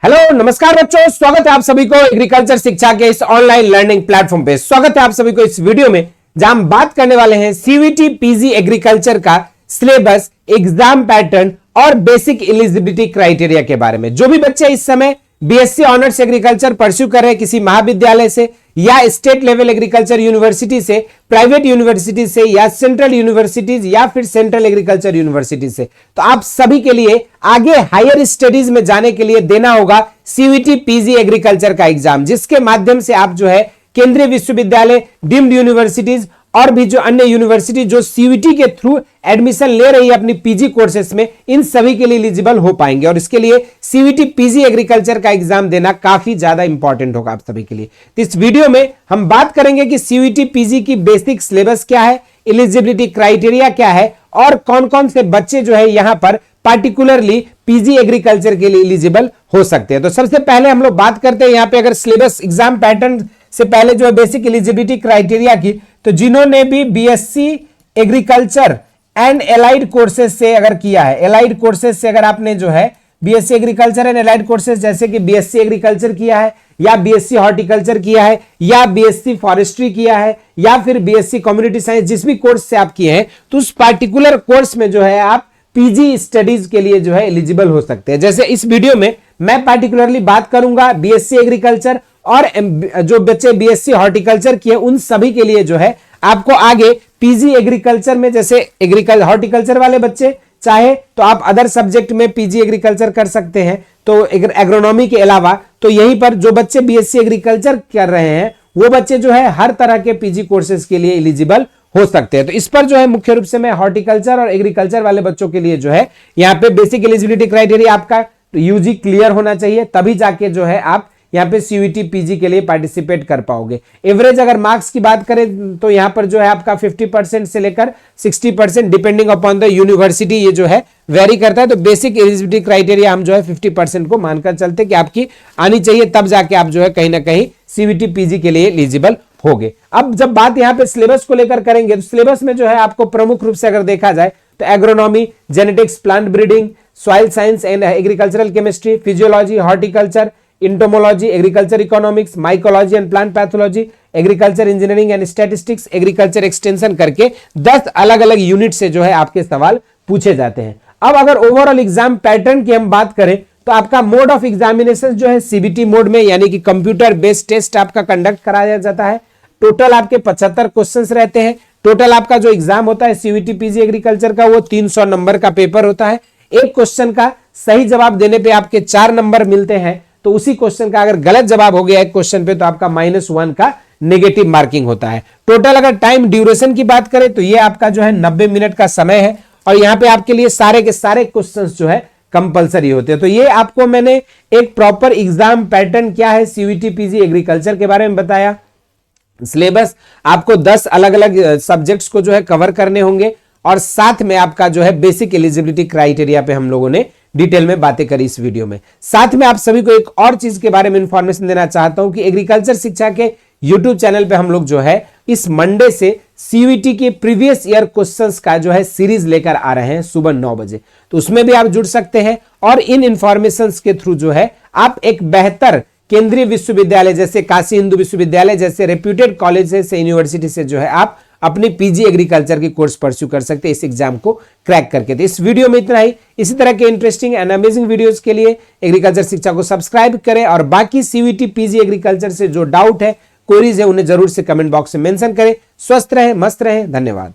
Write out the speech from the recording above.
Hello नमस्कार बच्चों, स्वागत है आप सभी को एग्रीकल्चर शिक्षा के इस ऑनलाइन लर्निंग प्लेटफॉर्म पे। स्वागत है आप सभी को इस वीडियो में जहां हम बात करने वाले हैं सीवीटी पीजी एग्रीकल्चर का सिलेबस, एग्जाम पैटर्न और बेसिक एलिजिबिलिटी क्राइटेरिया के बारे में। जो भी बच्चे इस समय बीएससी ऑनर्स एग्रीकल्चर परस्यू कर रहे हैं किसी महाविद्यालय से या स्टेट लेवल एग्रीकल्चर यूनिवर्सिटी से, प्राइवेट यूनिवर्सिटी से या सेंट्रल यूनिवर्सिटीज या फिर सेंट्रल एग्रीकल्चर यूनिवर्सिटी से, तो आप सभी के लिए आगे हायर स्टडीज में जाने के लिए देना होगा सीवीटी पीजी एग्रीकल्चर का एग्जाम, जिसके माध्यम से आप जो है केंद्रीय विश्वविद्यालय, डीम्ड यूनिवर्सिटीज और भी जो अन्य यूनिवर्सिटी जो सीवीटी के थ्रू एडमिशन ले रही है अपनी पीजी कोर्सेस में, इन सभी के लिए एलिजिबल हो पाएंगे। और इसके लिए सीवीटी पीजी एग्रीकल्चर का एग्जाम देना काफी ज्यादा इंपॉर्टेंट होगा आप सभी के लिए। तो इस वीडियो में हम बात करेंगे कि सीवीटी पीजी की बेसिक सिलेबस क्या है, एलिजिबिलिटी क्राइटेरिया क्या है और कौन कौन से बच्चे जो है यहां पर पार्टिकुलरली पीजी एग्रीकल्चर के लिए एलिजिबल हो सकते हैं। तो सबसे पहले हम लोग बात करते हैं यहां पे अगर सिलेबस एग्जाम पैटर्न से पहले जो है बेसिक एलिजिबिलिटी क्राइटेरिया की, तो जिन्होंने भी BSc agriculture and allied courses से अगर किया है, एलाइड कोर्सेज से अगर आपने जो है BSc agriculture and allied courses जैसे कि बीएससी एग्रीकल्चर किया है या बीएससी हॉर्टिकल्चर किया है या बीएससी फॉरेस्ट्री किया है या फिर बीएससी कम्युनिटी साइंस, जिस भी कोर्स से आप किए हैं, तो उस पार्टिकुलर कोर्स में जो है आप पीजी स्टडीज के लिए जो है एलिजिबल हो सकते हैं। जैसे इस वीडियो में मैं पार्टिकुलरली बात करूंगा बीएससी एग्रीकल्चर और जो बच्चे बीएससी हॉर्टिकल्चर किए उन सभी के लिए जो है आपको आगे पीजी एग्रीकल्चर में, जैसे हॉर्टिकल्चर वाले बच्चे चाहे तो आप अदर सब्जेक्ट में पीजी एग्रीकल्चर कर सकते हैं, तो एग्रोनॉमी के अलावा। तो यहीं पर जो बच्चे बीएससी एग्रीकल्चर कर रहे हैं वो बच्चे जो है हर तरह के पीजी कोर्सेज के लिए एलिजिबल हो सकते हैं। तो इस पर जो है मुख्य रूप से मैं हॉर्टिकल्चर और एग्रीकल्चर वाले बच्चों के लिए जो है यहाँ पे बेसिक एलिजिबिलिटी क्राइटेरिया आपका यूजी क्लियर होना चाहिए, तभी जाके जो है आप यहाँ पे सीवीटी पीजी के लिए पार्टिसिपेट कर पाओगे। एवरेज अगर मार्क्स की बात करें तो यहाँ पर जो है आपका 50% से लेकर 60% डिपेंडिंग अपॉन द यूनिवर्सिटी ये जो है वेरी करता है। तो बेसिक एलिजिबिलिटी क्राइटेरिया हम जो है 50% को मानकर चलते कि आपकी आनी चाहिए, तब जाके आप जो है कहीं ना कहीं सीवीटी पीजी के लिए एलिजिबल होगे। अब जब बात यहाँ पे सिलेबस को लेकर करेंगे तो सिलेबस में जो है आपको प्रमुख रूप से अगर देखा जाए तो agronomy, genetics, plant breeding, soil science and agricultural chemistry, physiology, horticulture, entomology, agriculture economics, mycology and plant pathology, agriculture engineering and statistics, agriculture extension करके 10 अलग अलग यूनिट से जो है आपके सवाल पूछे जाते हैं। अब अगर ओवरऑल एग्जाम पैटर्न की हम बात करें तो आपका मोड ऑफ एग्जामिनेशन जो है सीबीटी मोड में, यानी कि कंप्यूटर बेस्ड टेस्ट आपका कंडक्ट कराया जाता है। टोटल आपके 75 क्वेश्चंस रहते हैं। टोटल आपका जो एग्जाम होता है सीवीटी पीजी एग्रीकल्चर का वो 300 नंबर का पेपर होता है। एक क्वेश्चन का सही जवाब देने पे आपके 4 नंबर मिलते हैं, तो उसी क्वेश्चन का अगर गलत जवाब हो गया एक क्वेश्चन पे तो आपका -1 का नेगेटिव मार्किंग होता है। टोटल अगर टाइम ड्यूरेशन की बात करें तो ये आपका जो है 90 मिनट का समय है और यहाँ पे आपके लिए सारे के सारे क्वेश्चंस जो है कंपलसरी होते हैं। तो ये आपको मैंने एक प्रॉपर एग्जाम पैटर्न क्या है सीवीटी पीजी एग्रीकल्चर के बारे में बताया। सिलेबस आपको 10 अलग अलग सब्जेक्ट्स को जो है कवर करने होंगे और साथ में आपका जो है बेसिक एलिजिबिलिटी क्राइटेरिया पे हम लोगों ने डिटेल में बातें करी इस वीडियो में। साथ में आप सभी को एक और चीज के बारे में इंफॉर्मेशन देना चाहता हूं कि एग्रीकल्चर शिक्षा के यूट्यूब चैनल पे हम लोग जो है इस मंडे से सीवीटी के प्रीवियस ईयर क्वेश्चंस का जो है सीरीज लेकर आ रहे हैं सुबह 9 बजे, तो उसमें भी आप जुड़ सकते हैं और इन इंफॉर्मेशंस के थ्रू जो है आप एक बेहतर केंद्रीय विश्वविद्यालय जैसे काशी हिंदू विश्वविद्यालय जैसे रेप्यूटेड कॉलेजेस से, यूनिवर्सिटी से जो है आप अपनी पीजी एग्रीकल्चर की कोर्स परस्यू कर सकते हैं इस एग्जाम को क्रैक करके। तो इस वीडियो में इतना ही। इसी तरह के इंटरेस्टिंग एंड अमेजिंग वीडियोस के लिए एग्रीकल्चर शिक्षा को सब्सक्राइब करें और बाकी सीवीटी पीजी एग्रीकल्चर से जो डाउट है, क्वेरीज है, उन्हें जरूर से कमेंट बॉक्स में मेंशन करें। स्वस्थ रहें, मस्त रहें, धन्यवाद।